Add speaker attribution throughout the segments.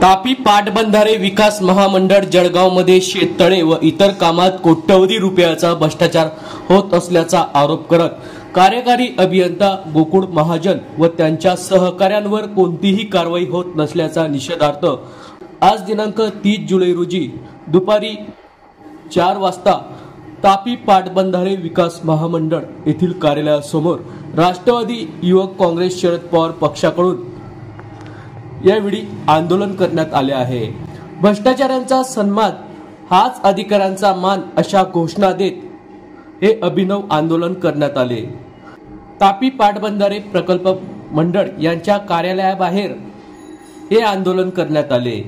Speaker 1: तापी पाटबंधारे विकास महामंडळ जळगावमध्ये शेततळे व इतर कामात कोट्यवधी रुपयाचा भ्रष्टाचार होत असल्याचा आरोप करत कार्यकारी अभियंता गोकुळ महाजन व त्यांच्या सहकाऱ्यांवर कोणतीही कारवाई होत नसल्याचा निषेधार्थ आज दिनांक 30 जुलै रोजी दुपारी 4 वाजता तापी पाटबंधारे विकास महामंडळ येथील कार्यालयासमोर राष्ट्रवादी युवक काँग्रेस शरद पवार पक्षाकडून यावेळी आंदोलन करण्यात आले आहे। भ्रष्टाचारांचा सन्मान हाच अधिकाऱ्यांचा मान अशा घोषणा देत हे अभिनव आंदोलन करण्यात आले। तापी पाटबंधारे प्रकल्प मंडळ यांच्या कार्यालयाबाहेर हे आंदोलन करण्यात आले।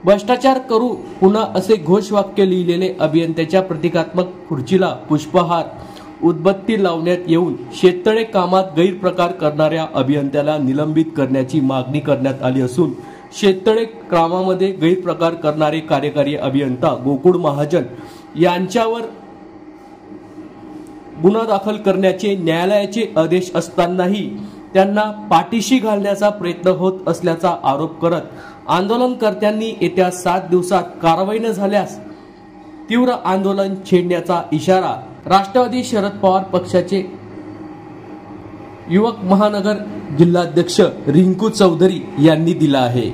Speaker 1: भ्रष्टाचार करू पुन्हा असे घोषवाक्य लिहिलेले अभियंत्याच्या प्रतिकात्मक खुर्चीला पुष्पहार उदबत्ती लावण्यात येऊन शेततळे कामात गैरप्रकार करणाऱ्या अभियंत्याला निलंबित करण्याची मागणी करण्यात आली असून शेततळे कामामध्ये गैरप्रकार करणारे कार्यकारी अभियंता गोकुळ महाजन यांच्यावर गुन्हा दाखल करण्याचे न्यायालयाचे आदेश असतानाही त्यांना पाठीशी घालण्याचा प्रयत्न होत असल्याचा आरोप करत आंदोलनकर्त्यांनी येत्या 7 दिवसात कारवाई न झाल्यास तीव्र आंदोलन छेडण्याचा इशारा राष्ट्रवादी शरद पवार पक्षाचे युवक महानगर जिल्हाध्यक्ष रिंकू चौधरी यांनी दिला आहे।